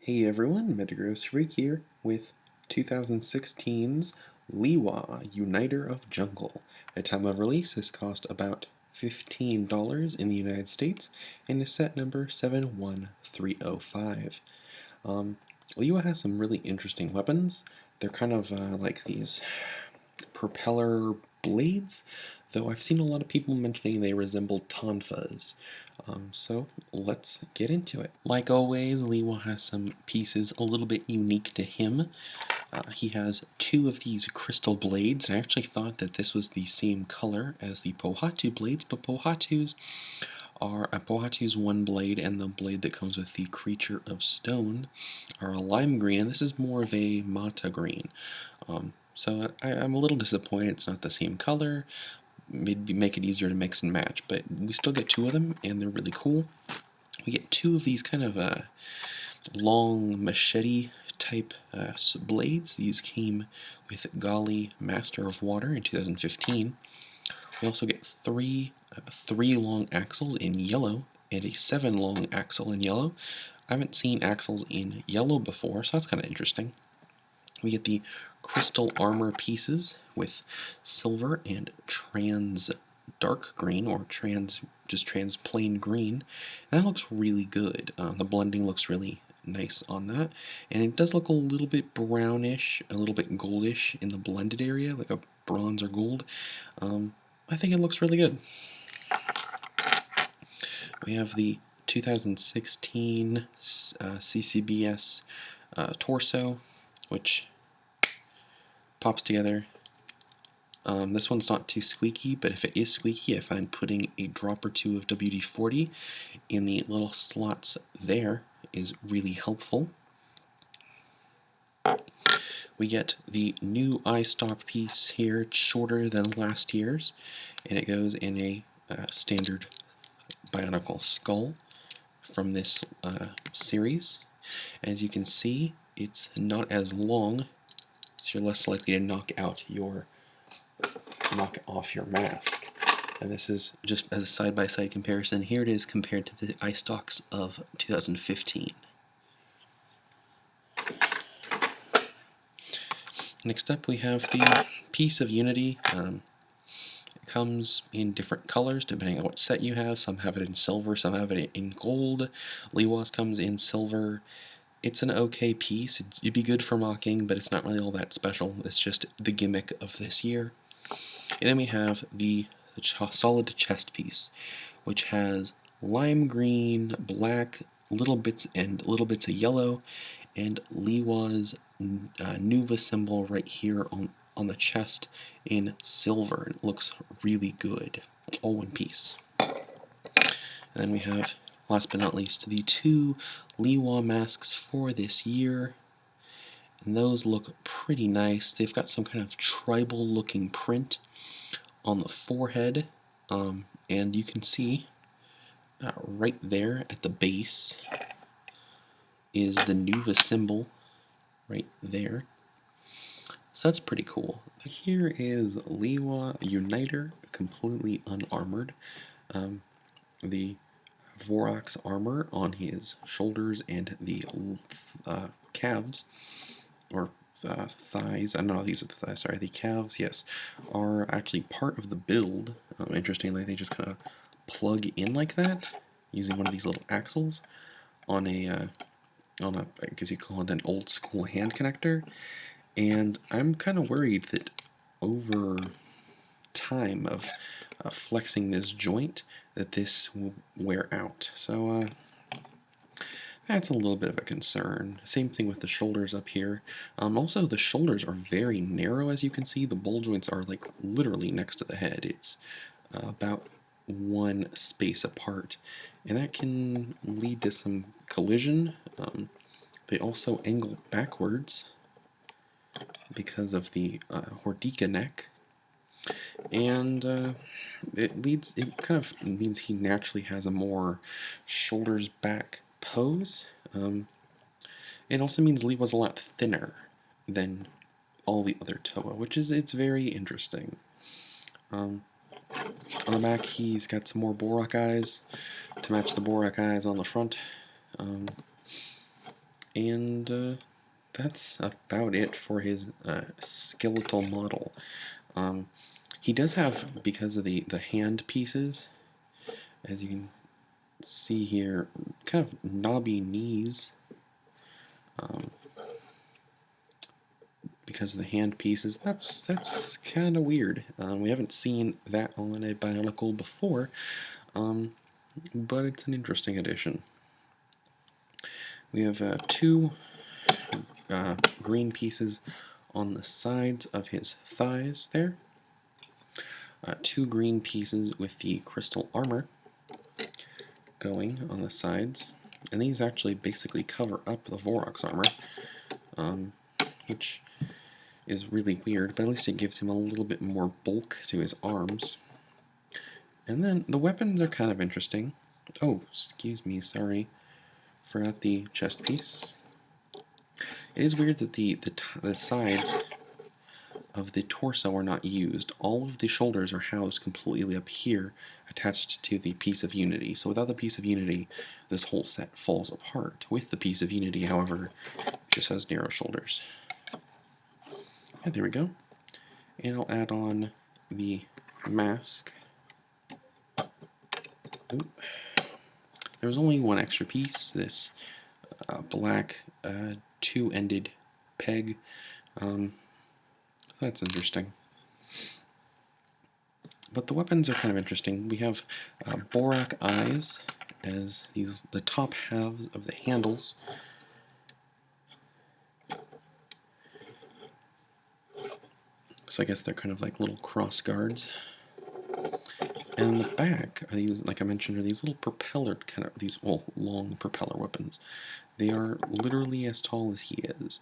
Hey everyone, Metagross Freak here with 2016's Lewa, Uniter of Jungle. At time of release, this cost about $15 in the United States and is set number 71305. Lewa has some really interesting weapons. They're kind of like these propeller blades, though I've seen a lot of people mentioning they resemble tonfas. So let's get into it. Like always, Lewa has some pieces a little bit unique to him. He has two of these crystal blades. I actually thought that this was the same color as the Pohatu blades, but Pohatu's one blade and the blade that comes with the Creature of Stone are a lime green, and this is more of a mata green. So I'm a little disappointed it's not the same color. Maybe make it easier to mix and match, but we still get two of them, and they're really cool. We get two of these kind of long machete type blades. These came with Gali Master of Water in 2015. We also get three long axles in yellow and a 7 long axle in yellow. I haven't seen axles in yellow before, so that's kind of interesting. We get the crystal armor pieces with silver and trans dark green, or just trans plain green. And that looks really good. The blending looks really nice on that, and it does look a little bit brownish, a little bit goldish in the blended area, like a bronze or gold. I think it looks really good. We have the 2016 CCBS torso, which pops together. This one's not too squeaky, but if it is squeaky, I find putting a drop or two of WD-40 in the little slots there is really helpful. We get the new eye stalk piece here. It's shorter than last year's, and it goes in a standard Bionicle skull from this series. As you can see, it's not as long, so you're less likely to knock off your mask. And this is just as a side-by-side comparison. Here it is compared to the eye stalks of 2015. Next up, we have the piece of Unity. It comes in different colors depending on what set you have. Some have it in silver, some have it in gold. Lewa's comes in silver. It's an okay piece. It'd be good for mocking, but it's not really all that special. It's just the gimmick of this year. And then we have the solid chest piece, which has lime green, black, little bits of yellow, and Lewa's Nuva symbol right here on the chest in silver. It looks really good, all one piece. And then we have, last but not least, the two Lewa masks for this year. And those look pretty nice. They've got some kind of tribal looking print on the forehead, and you can see right there at the base is the Nuva symbol right there. So that's pretty cool. Here is Lewa Uniter, completely unarmored. The Vorax armor on his shoulders and the calves, or thighs, I don't know, these are the thighs, sorry, the calves, yes, are actually part of the build. Interestingly, they just kind of plug in like that, using one of these little axles on a, I guess you call it an old school hand connector, and I'm kind of worried that over time of flexing this joint, that this will wear out. So that's a little bit of a concern. Same thing with the shoulders up here. Also, the shoulders are very narrow, as you can see. The ball joints are like literally next to the head. It's about one space apart, and that can lead to some collision. They also angle backwards because of the Hordika neck, and it kind of means he naturally has a more shoulders back pose. It also means Lewa's a lot thinner than all the other Toa, it's very interesting. On the back, he's got some more Borak eyes to match the Borak eyes on the front. And that's about it for his skeletal model. He does have, because of the hand pieces, as you can see here, kind of knobby knees. Because of the hand pieces, that's kind of weird. We haven't seen that on a Bionicle before, but it's an interesting addition. We have two green pieces on the sides of his thighs there. Two green pieces with the crystal armor going on the sides. And these actually basically cover up the Vorok's armor, which is really weird, but at least it gives him a little bit more bulk to his arms. And then the weapons are kind of interesting. Oh, excuse me, sorry. Forgot the chest piece. It is weird that the sides of the torso are not used. All of the shoulders are housed completely up here, attached to the piece of Unity. So without the piece of Unity, this whole set falls apart. With the piece of Unity, however, it just has narrow shoulders. And there we go. And I'll add on the mask. Oop. There was only one extra piece, this black two-ended peg. So that's interesting. But the weapons are kind of interesting. We have Borak eyes as the top halves of the handles. So I guess they're kind of like little cross guards. And in the back are these, like I mentioned, are these little propeller kind of long propeller weapons. They are literally as tall as he is.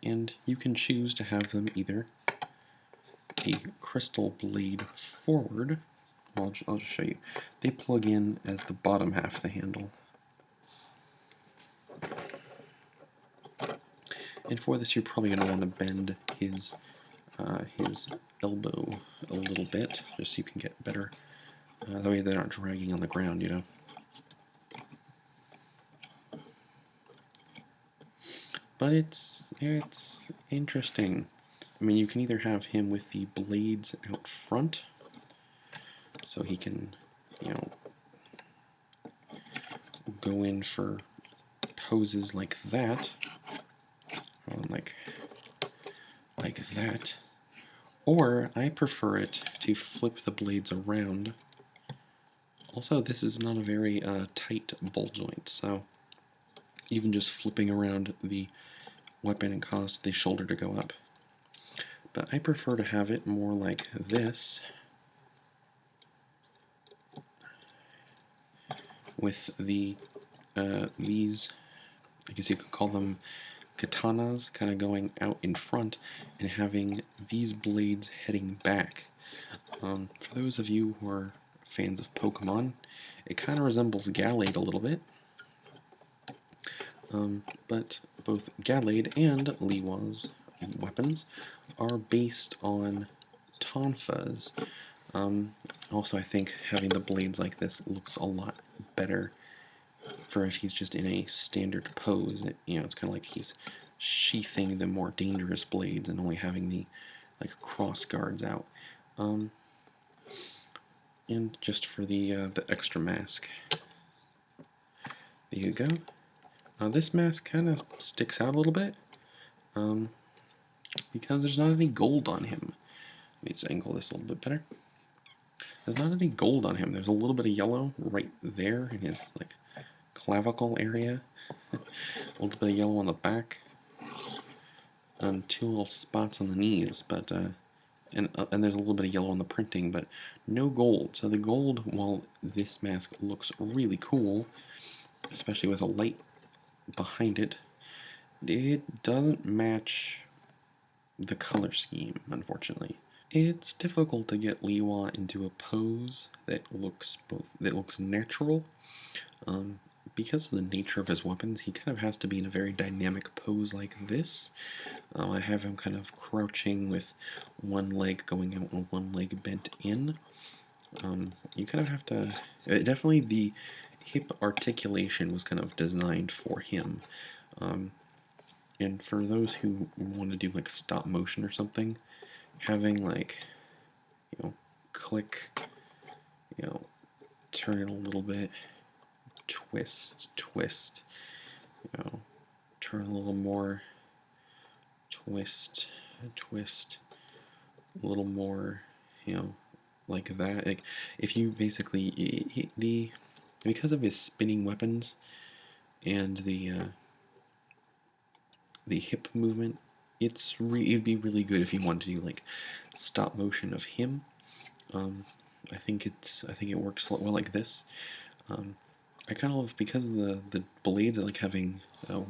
And you can choose to have them either the crystal blade forward. I'll just show you. They plug in as the bottom half of the handle. And for this, you're probably going to want to bend his elbow a little bit, just so you can get better. That way they're not dragging on the ground, you know. But it's interesting. I mean, you can either have him with the blades out front, so he can, you know, go in for poses like that, like that, or I prefer it to flip the blades around. Also, this is not a very tight ball joint, so even just flipping around the weapon caused the shoulder to go up. But I prefer to have it more like this, with the these, I guess you could call them katanas, kind of going out in front, and having these blades heading back. For those of you who are fans of Pokemon, it kind of resembles Gallade a little bit. But both Gallade and Lewa's weapons are based on tonfas. Also, I think having the blades like this looks a lot better for if he's just in a standard pose. It's kind of like he's sheathing the more dangerous blades and only having the cross guards out. And just for the extra mask, there you go. This mask kind of sticks out a little bit because there's not any gold on him. Let me just angle this a little bit better. There's not any gold on him. There's a little bit of yellow right there in his clavicle area. A little bit of yellow on the back. Two little spots on the knees, but and there's a little bit of yellow on the printing, but no gold. So the gold, while this mask looks really cool, especially with a light behind it, it doesn't match the color scheme, unfortunately. It's difficult to get Lewa into a pose that looks natural. Because of the nature of his weapons, he kind of has to be in a very dynamic pose like this. I have him kind of crouching with one leg going out and one leg bent in. You kind of have to... Definitely hip articulation was kind of designed for him. And for those who want to do like stop motion or something, having like, click, turn it a little bit, twist, turn a little more, twist, a little more, like that. Like if you basically because of his spinning weapons and the hip movement, it'd be really good if you wanted to do like stop motion of him. I think it works well like this. I kind of love, because the blades are like having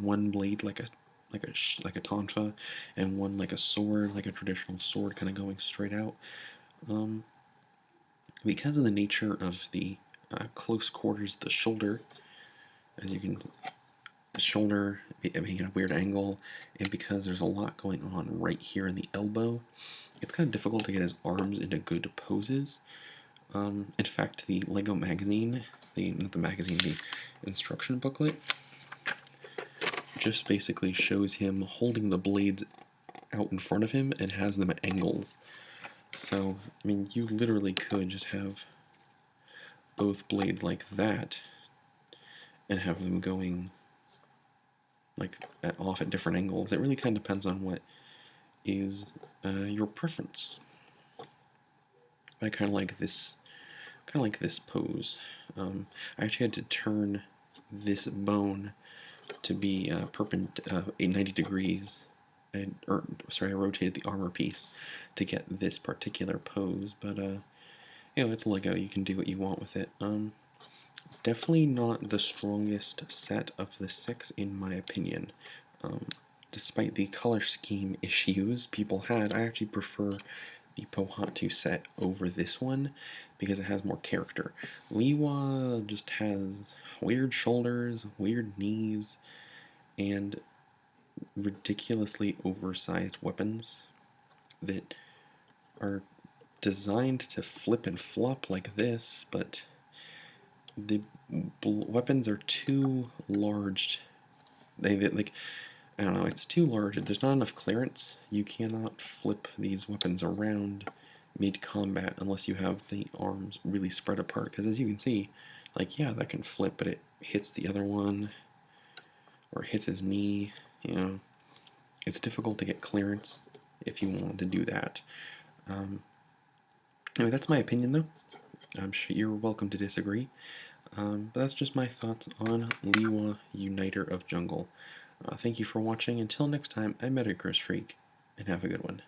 one blade like a tonfa, and one like a sword, like a traditional sword, kind of going straight out. Because of the nature of the close quarters, the shoulder, as you can, the shoulder being at a weird angle, and because there's a lot going on right here in the elbow, it's kind of difficult to get his arms into good poses. In fact, the Lego magazine, not the magazine, the instruction booklet, just basically shows him holding the blades out in front of him and has them at angles. So, I mean, you literally could just have both blades like that and have them going like off at different angles. It really kind of depends on what is your preference. I kind of like this pose. I actually had to turn this bone to be 90 degrees, I rotated the armor piece to get this particular pose, but it's Lego, you can do what you want with it. Definitely not the strongest set of the 6 in my opinion. Despite the color scheme issues people had, I actually prefer the Pohatu set over this one because it has more character. Lewa just has weird shoulders, weird knees, and ridiculously oversized weapons that are designed to flip and flop like this, but the weapons are too large. They like, I don't know, it's too large. There's not enough clearance. You cannot flip these weapons around mid-combat unless you have the arms really spread apart. Because as you can see, like, yeah, that can flip, but it hits the other one, or hits his knee. It's difficult to get clearance if you want to do that. Anyway, that's my opinion, though. I'm sure you're welcome to disagree. But that's just my thoughts on Lewa, Uniter of Jungle. Thank you for watching. Until next time, I'm Metagross Freak, and have a good one.